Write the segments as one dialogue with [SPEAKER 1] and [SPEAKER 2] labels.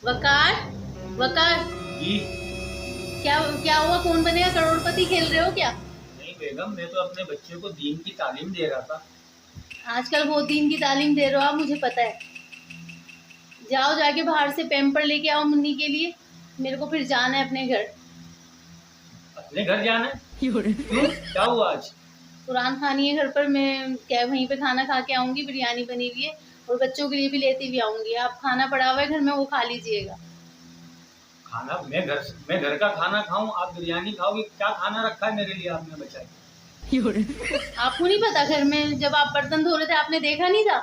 [SPEAKER 1] वकार, वकार,
[SPEAKER 2] जी।
[SPEAKER 1] क्या क्या हुआ? कौन बनेगा करोड़पति खेल रहे हो क्या?
[SPEAKER 2] नहीं बेगम, मैं तो अपने बच्चे को दीन की तालीम दे रहा था।
[SPEAKER 1] आजकल बहुत दीन की तालीम दे रहे हो आप, मुझे पता है। जाओ जाके बाहर से पैम्पर लेके आओ मुन्नी के लिए। मेरे को फिर जाना है अपने घर।
[SPEAKER 2] अपने घर जाना है? क्यों, क्या हुआ आज?
[SPEAKER 1] कुरान खानी है घर पर। मैं क्या वहीं पे खाना खा के आऊंगी, बिरयानी बनी हुई है और बच्चों के लिए भी लेती भी आऊंगी। आप खाना पड़ा हुआ है घर में, वो खा लीजिएगा।
[SPEAKER 2] खाना मैं घर का खाना खाऊं, आप बिरयानी खाओगे? क्या खाना रखा है मेरे लिए आपने बचाई?
[SPEAKER 1] आपको नहीं पता? घर में जब आप बर्तन धो रहे थे आपने देखा नहीं था?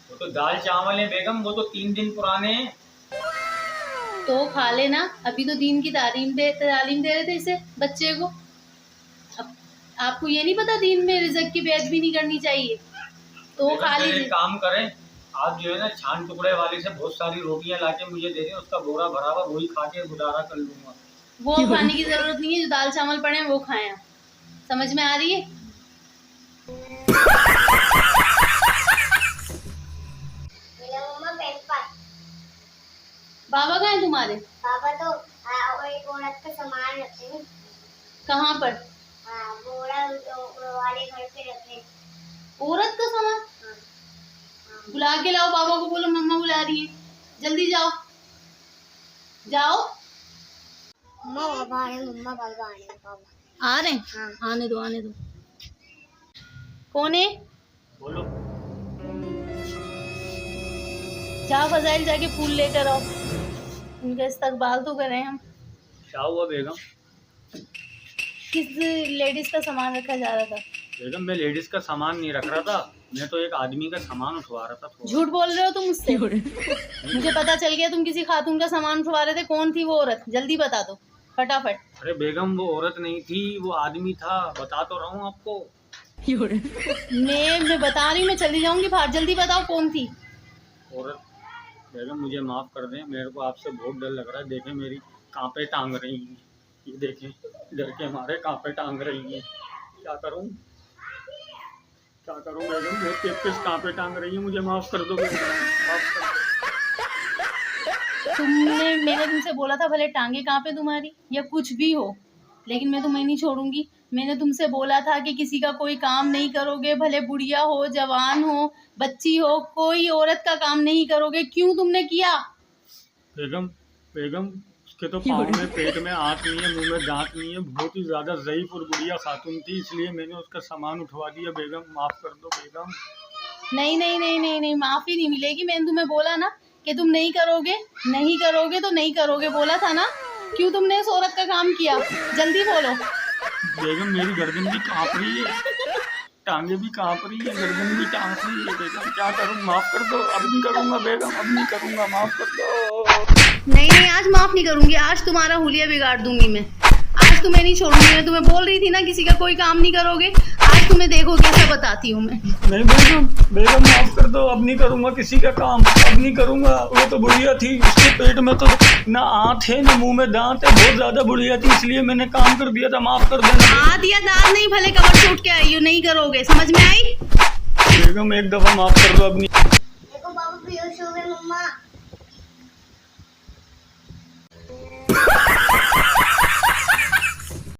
[SPEAKER 2] वो तो दाल चावल है बेगम, वो तो 3 दिन पुराने हैं।
[SPEAKER 1] तो खा लेना। अभी तो दीन की तालीम दे रहे थे इसे बच्चे को। अब आपको ये नहीं पता दीन में रिज़्क की बेइज्जती नहीं करनी चाहिए? तो
[SPEAKER 2] बेगम,
[SPEAKER 1] खा
[SPEAKER 2] फिर एक
[SPEAKER 1] लीजिए।
[SPEAKER 2] काम करें, आप जो है ना छान टुकड़े वाले से बहुत सारी रोटियां लाके मुझे दे दें, उसका बोरा भरा हुआ वही खा के गुजारा कर लूंगा।
[SPEAKER 1] वो खाने की जरूरत नहीं है, जो दाल चावल पड़े हैं वो खाएं आप। समझ में आ रही है? बाबा कहाँ हैं तुम्हारे?
[SPEAKER 3] पापा तो वो एक औरत का सामान रखते हैं।
[SPEAKER 1] कहाँ पर?
[SPEAKER 3] बोरा वाले घर पे रखते हैं।
[SPEAKER 1] औरत का सामान? बुला के लाओ, बाबा को बोलो मम्मा बुला रही है। जल्दी जाओ जाओ।
[SPEAKER 3] मम्मा पापा आ रहे हैं, मम्मा पापा आ रहे हैं, पापा
[SPEAKER 1] आ रहे हैं?
[SPEAKER 3] हाँ।
[SPEAKER 1] आने दो आने दो। कौन है?
[SPEAKER 2] बोलो।
[SPEAKER 1] जाओ फजाइल, जाके फूल लेकर आओ। इनका इस्तकबाल तो करें हम।
[SPEAKER 2] क्या हुआ बेगम?
[SPEAKER 1] किस लेडीज का सामान रखा जा रहा था?
[SPEAKER 2] बेगम, मैं लेडीज का सामान नहीं रख रहा था, मैं तो एक आदमी का सामान उठवा रहा था थोड़ा।
[SPEAKER 1] झूठ बोल रहे हो तुम मुझसे। मुझे पता चल गया तुम किसी खातून का सामान उठवा रहे थे। कौन थी वो औरत? जल्दी बता दो फटाफट।
[SPEAKER 2] अरे बेगम, वो औरत नहीं थी, वो आदमी था, बता तो रहा हूँ आपको।
[SPEAKER 1] मैं बता रही हूँ, मैं चली जाऊंगी बाहर। जल्दी बताओ कौन थी
[SPEAKER 2] औरत। बेगम मुझे माफ़ कर दें, मेरे को आपसे बहुत डर लग रहा है। देखें मेरी कांपे टांग रही हैं, ये देखें, डर के मारे कांपे टांग रही हैं। क्या करूं बेगम, बहुत तेज कांपे टांग रही हैं। मुझे माफ़ कर दो बेगम, माफ़ कर दो।
[SPEAKER 1] मैंने तुमसे बोला था भले टांगे कांपे तुम्हारी या कुछ भी हो, लेकिन मैं तुम्हें नहीं छोड़ूंगी। मैंने तुमसे बोला था कि किसी का कोई काम नहीं करोगे, भले बुढ़िया हो, जवान हो, बच्ची हो, कोई औरत का काम नहीं करोगे। क्यों तुमने किया?
[SPEAKER 2] बेगम उसके तो पाँव में, पेट में आँख नहीं है, मुंह में दांत नहीं है, बहुत ही ज़्यादा ज़ईफ और बुढ़िया खातून थी, इसलिए मैंने उसका सामान उठवा दिया। बेगम माफ़ कर दो बेगम।
[SPEAKER 1] नहीं नहीं नहीं नहीं नहीं, माफी नहीं मिलेगी। मैंने तुम्हें बोला ना कि तुम नहीं करोगे, नहीं करोगे तो नहीं करोगे, बोला था ना। क्यों तुमने इस औरत का काम किया? जल्दी बोलो।
[SPEAKER 2] बेगम मेरी गर्दन भी कांप रही है, टांगे भी कांप रही है, गर्दन भी कांप रही है। बेगम क्या करूं, माफ कर दो। अब नहीं करूंगा बेगम, अब नहीं करूंगा, माफ कर दो।
[SPEAKER 1] नहीं नहीं, आज माफ नहीं करूंगी। आज तुम्हारा हुलिया बिगाड़ दूंगी मैं। आज तुम्हें नहीं छोड़ूंगी। मैं तुम्हें बोल रही थी ना किसी का कोई काम नहीं करोगे। आज तुम्हें देखो कैसा बताती हूँ मैं।
[SPEAKER 2] नहीं बेगम माफ कर दो, अब नहीं करूंगा किसी का काम, अब नहीं करूंगा। वो तो बुढ़िया थी, उसके पेट में तो ना आँख है ना मुंह में दांत है, बहुत ज्यादा बुढ़िया थी, इसलिए मैंने काम कर दिया था। माफ कर देना।
[SPEAKER 1] हाथ या दांत नहीं, भले कवर से उठ के आई हो, नहीं करोगे। समझ में आई?
[SPEAKER 2] बेगम एक दफा माफ कर दो, अब नहीं।